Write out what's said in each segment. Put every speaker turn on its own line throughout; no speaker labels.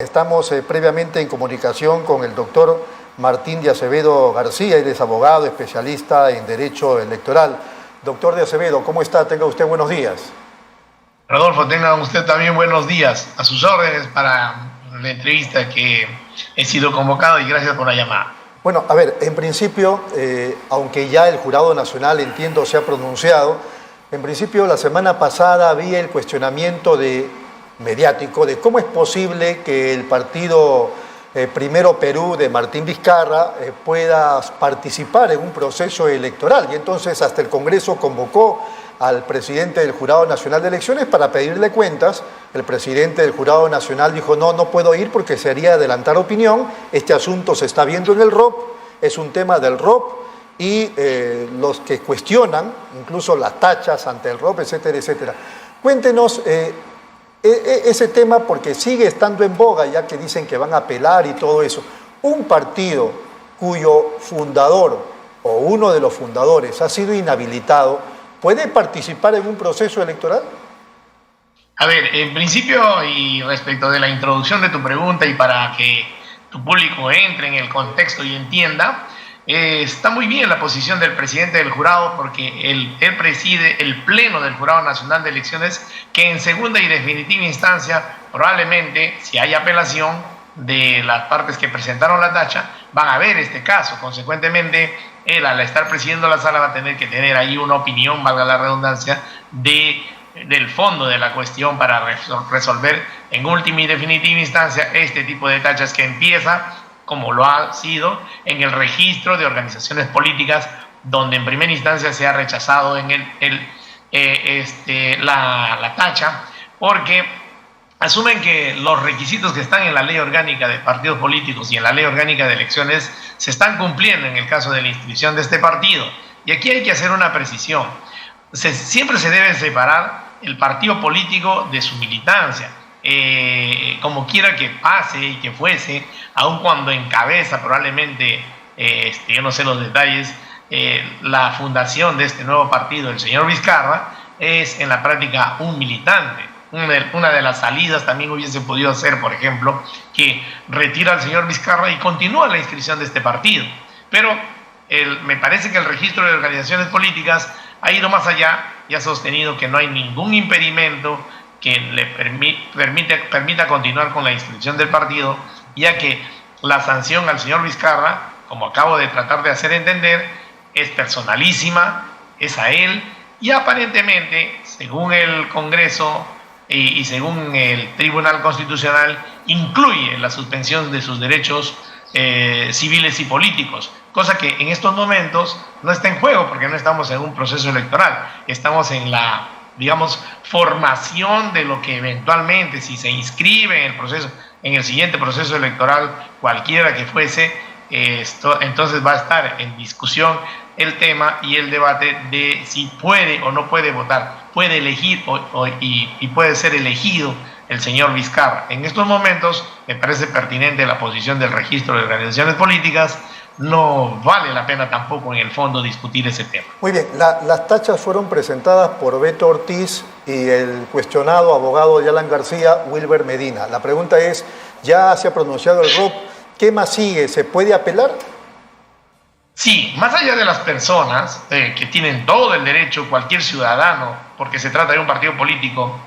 Estamos previamente en comunicación con el doctor Martín de Acevedo García, él es abogado, especialista en Derecho Electoral. Doctor de Acevedo, ¿cómo está? Tenga usted buenos días.
Rodolfo, tenga usted también buenos días. A sus órdenes para la entrevista que he sido convocado y gracias por la llamada.
Bueno, a ver, en principio, aunque ya el Jurado Nacional, entiendo, se ha pronunciado, en principio la semana pasada había el cuestionamiento mediático de cómo es posible que el partido Primero Perú de Martín Vizcarra pueda participar en un proceso electoral. Y entonces hasta el Congreso convocó al presidente del Jurado Nacional de Elecciones para pedirle cuentas. El presidente del Jurado Nacional dijo, no puedo ir porque sería adelantar opinión. Este asunto se está viendo en el ROP, es un tema del ROP. Y los que cuestionan, incluso las tachas ante el ROP, etcétera, etcétera. Cuéntenos ese tema porque sigue estando en boga, ya que dicen que van a apelar y todo eso. Un partido cuyo fundador o uno de los fundadores ha sido inhabilitado, ¿puede participar en un proceso electoral?
A ver, en principio y respecto de la introducción de tu pregunta y para que tu público entre en el contexto y entienda, está muy bien la posición del presidente del jurado porque él preside el pleno del Jurado Nacional de Elecciones que en segunda y definitiva instancia probablemente si hay apelación de las partes que presentaron la tacha van a ver este caso. Consecuentemente él al estar presidiendo la sala va a tener que tener ahí una opinión, valga la redundancia, del fondo de la cuestión para resolver en última y definitiva instancia este tipo de tachas que empieza como lo ha sido en el registro de organizaciones políticas, donde en primera instancia se ha rechazado en la tacha, porque asumen que los requisitos que están en la ley orgánica de partidos políticos y en la ley orgánica de elecciones se están cumpliendo en el caso de la inscripción de este partido. Y aquí hay que hacer una precisión. Siempre se debe separar el partido político de su militancia. Como quiera que pase y que fuese, aun cuando encabeza probablemente, yo no sé los detalles, la fundación de este nuevo partido, el señor Vizcarra, es en la práctica un militante. Una de las salidas también hubiese podido ser, por ejemplo, que retira al señor Vizcarra y continúa la inscripción de este partido. Pero me parece que el registro de organizaciones políticas ha ido más allá y ha sostenido que no hay ningún impedimento que le permita continuar con la inscripción del partido, ya que la sanción al señor Vizcarra, como acabo de tratar de hacer entender, es personalísima, es a él, y aparentemente, según el Congreso y según el Tribunal Constitucional, incluye la suspensión de sus derechos civiles y políticos, cosa que en estos momentos no está en juego porque no estamos en un proceso electoral, estamos en la formación de lo que eventualmente, si se inscribe en el siguiente proceso electoral, cualquiera que fuese, entonces va a estar en discusión el tema y el debate de si puede o no puede votar, puede elegir y puede ser elegido el señor Vizcarra. En estos momentos me parece pertinente la posición del registro de organizaciones políticas. No vale la pena tampoco en el fondo discutir ese tema.
Muy bien, las tachas fueron presentadas por Beto Ortiz y el cuestionado abogado de Alan García, Wilber Medina. La pregunta es, ya se ha pronunciado el ROP, ¿qué más sigue? ¿Se puede apelar?
Sí, más allá de las personas que tienen todo el derecho, cualquier ciudadano, porque se trata de un partido político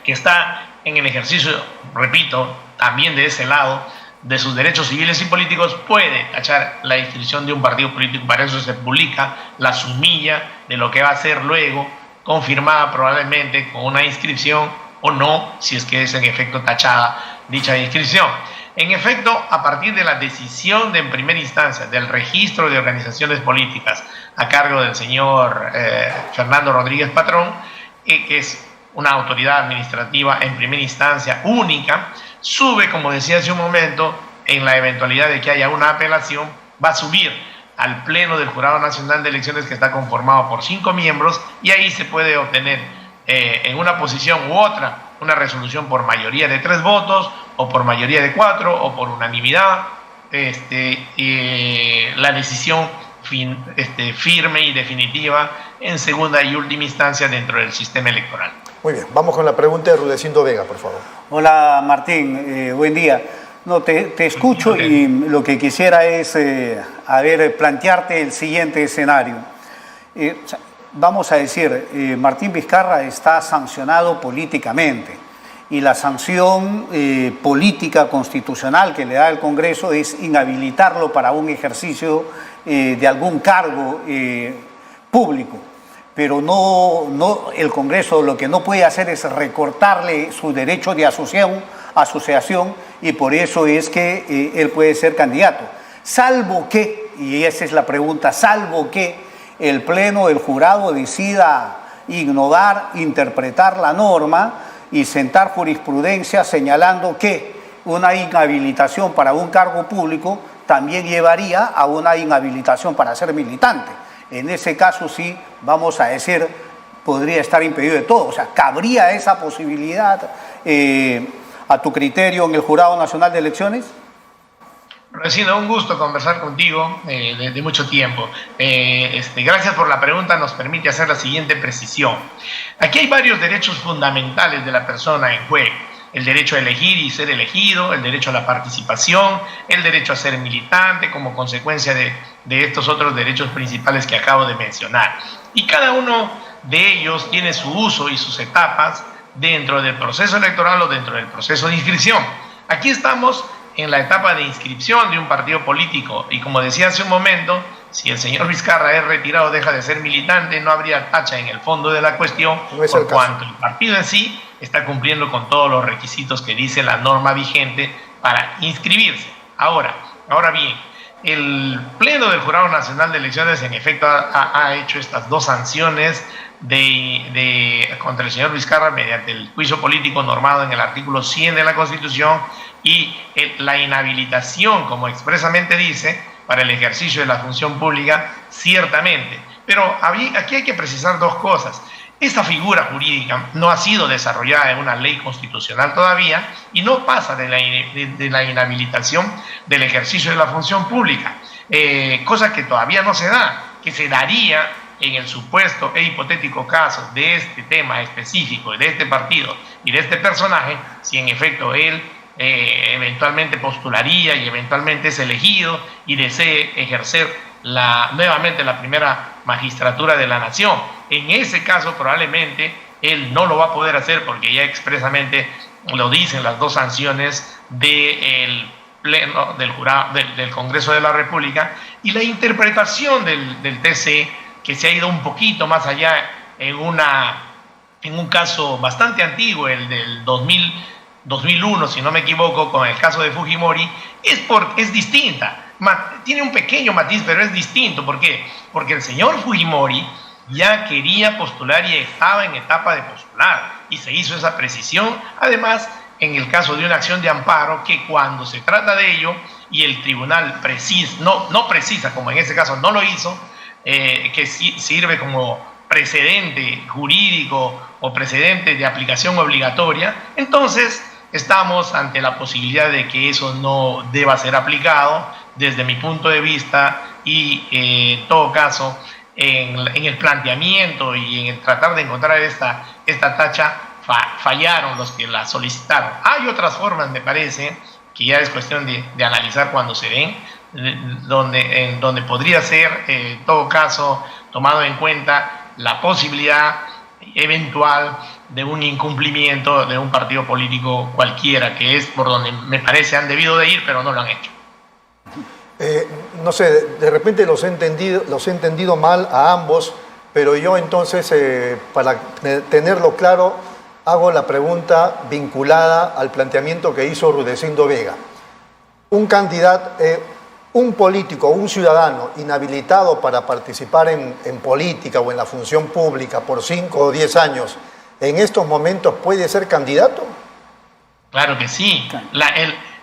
que está en el ejercicio, repito, también de ese lado, de sus derechos civiles y políticos, puede tachar la inscripción de un partido político. Para eso se publica la sumilla de lo que va a ser luego confirmada probablemente con una inscripción o no, si es que es en efecto tachada dicha inscripción. En efecto, a partir de la decisión en primera instancia del registro de organizaciones políticas a cargo del señor Fernando Rodríguez Patrón, que es una autoridad administrativa en primera instancia única, sube, como decía hace un momento, en la eventualidad de que haya una apelación, va a subir al Pleno del Jurado Nacional de Elecciones, que está conformado por 5 miembros, y ahí se puede obtener en una posición u otra una resolución por mayoría de 3 votos, o por mayoría de 4, o por unanimidad, la decisión firme y definitiva en segunda y última instancia dentro del sistema electoral.
Muy bien, vamos con la pregunta de Rudecindo Vega, por favor.
Hola Martín, buen día. No, te escucho y lo que quisiera es plantearte el siguiente escenario. Vamos a decir, Martín Vizcarra está sancionado políticamente y la sanción política constitucional que le da el Congreso es inhabilitarlo para un ejercicio de algún cargo público. Pero el Congreso lo que no puede hacer es recortarle su derecho de asociación y por eso es que él puede ser candidato. Salvo que, y esa es la pregunta, salvo que el Pleno del Jurado decida ignorar, interpretar la norma y sentar jurisprudencia señalando que una inhabilitación para un cargo público también llevaría a una inhabilitación para ser militante. En ese caso sí, vamos a decir, podría estar impedido de todo. O sea, ¿cabría esa posibilidad a tu criterio en el Jurado Nacional de Elecciones?
Recién, un gusto conversar contigo de mucho tiempo. Gracias por la pregunta, nos permite hacer la siguiente precisión. Aquí hay varios derechos fundamentales de la persona en juego. El derecho a elegir y ser elegido, el derecho a la participación, el derecho a ser militante como consecuencia de estos otros derechos principales que acabo de mencionar. Y cada uno de ellos tiene su uso y sus etapas dentro del proceso electoral o dentro del proceso de inscripción. Aquí estamos en la etapa de inscripción de un partido político y como decía hace un momento, si el señor Vizcarra es retirado, deja de ser militante, no habría tacha en el fondo de la cuestión, por cuanto el partido en sí está cumpliendo con todos los requisitos que dice la norma vigente para inscribirse. Ahora bien, el Pleno del Jurado Nacional de Elecciones en efecto ha hecho estas dos sanciones contra el señor Vizcarra mediante el juicio político normado en el artículo 100 de la Constitución y la inhabilitación, como expresamente dice, para el ejercicio de la función pública, ciertamente. Pero aquí hay que precisar dos cosas. Esta figura jurídica no ha sido desarrollada en una ley constitucional todavía y no pasa de la inhabilitación del ejercicio de la función pública, cosa que todavía no se da, que se daría en el supuesto e hipotético caso de este tema específico, de este partido y de este personaje, si en efecto él eventualmente postularía y eventualmente es elegido y desee ejercer nuevamente la primera magistratura de la nación. En ese caso probablemente él no lo va a poder hacer porque ya expresamente lo dicen las dos sanciones del Pleno del Jurado del Congreso de la República y la interpretación del TC, que se ha ido un poquito más allá en un caso bastante antiguo, el del 2001, si no me equivoco, con el caso de Fujimori, es distinta. Tiene un pequeño matiz, pero es distinto. ¿Por qué? Porque el señor Fujimori ya quería postular y estaba en etapa de postular y se hizo esa precisión. Además, en el caso de una acción de amparo, que cuando se trata de ello y el tribunal no precisa, como en ese caso no lo hizo, que sirve como precedente jurídico o precedente de aplicación obligatoria, entonces estamos ante la posibilidad de que eso no deba ser aplicado desde mi punto de vista y en todo caso en el planteamiento y en el tratar de encontrar esta tacha fallaron los que la solicitaron. Hay otras formas, me parece, que ya es cuestión de analizar cuando se den, donde podría ser, en todo caso, tomado en cuenta la posibilidad eventual de un incumplimiento de un partido político cualquiera, que es por donde me parece han debido de ir, pero no lo han hecho.
No sé, de repente los he entendido mal a ambos, pero yo entonces, para tenerlo claro, hago la pregunta vinculada al planteamiento que hizo Rudecindo Vega. Un candidato, un político, un ciudadano inhabilitado para participar en política o en la función pública por 5 o 10 años, ¿en estos momentos puede ser candidato?
Claro que sí.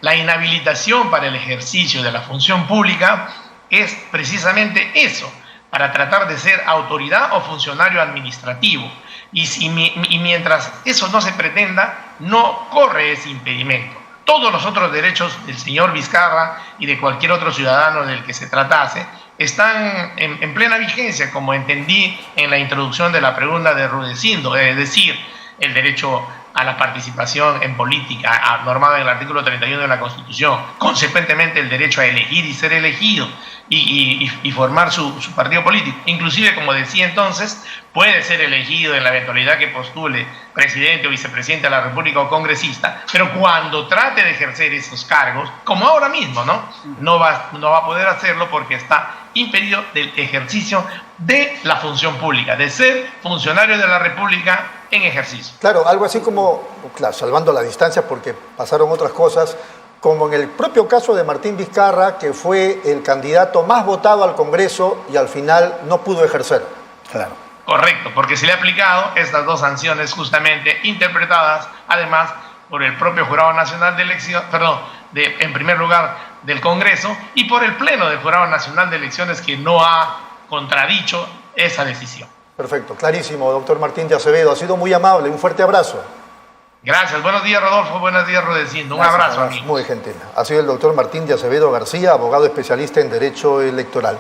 La inhabilitación para el ejercicio de la función pública es precisamente eso, para tratar de ser autoridad o funcionario administrativo. Y mientras eso no se pretenda, no corre ese impedimento. Todos los otros derechos del señor Vizcarra y de cualquier otro ciudadano del que se tratase están en plena vigencia, como entendí en la introducción de la pregunta de Rudecindo, es decir, el derecho a la participación en política, normado en el artículo 31 de la Constitución, consecuentemente el derecho a elegir y ser elegido y formar su partido político. Inclusive, como decía entonces, puede ser elegido en la eventualidad que postule presidente o vicepresidente de la República o congresista, pero cuando trate de ejercer esos cargos, como ahora mismo, no va a poder hacerlo porque está impedido del ejercicio de la función pública, de ser funcionario de la República en ejercicio.
Claro, algo así como, claro, salvando la distancia porque pasaron otras cosas, como en el propio caso de Martín Vizcarra, que fue el candidato más votado al Congreso y al final no pudo ejercer.
Claro.
Correcto, porque se le ha aplicado estas dos sanciones justamente interpretadas, además, por el propio Jurado Nacional de Elección, en primer lugar, del Congreso, y por el Pleno del Jurado Nacional de Elecciones, que no ha contradicho esa decisión.
Perfecto, clarísimo, doctor Martín de Acevedo. Ha sido muy amable, un fuerte abrazo.
Gracias, buenos días Rodolfo, buenos días Rudecindo, un abrazo, amigo.
Muy gentil. Ha sido el doctor Martín de Acevedo García, abogado especialista en Derecho Electoral.